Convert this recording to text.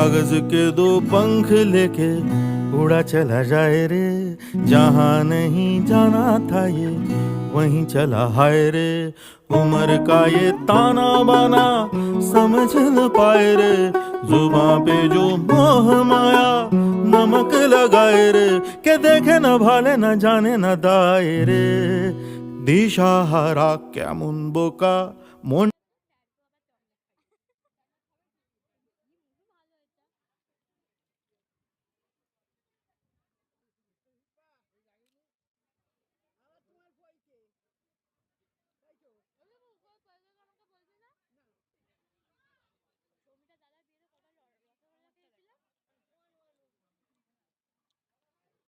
कागज के दो पंख लेके उड़ा चला जाए रे, जहां नहीं जाना था ये वहीं चला हाय रे। उम्र का ये ताना बाना समझ न पाए रे, जुबां पे जो मोह माया नमक लगाए रे, के देखे न भाले न जाने न दाए रे। दिशा हारा केमन बोका মন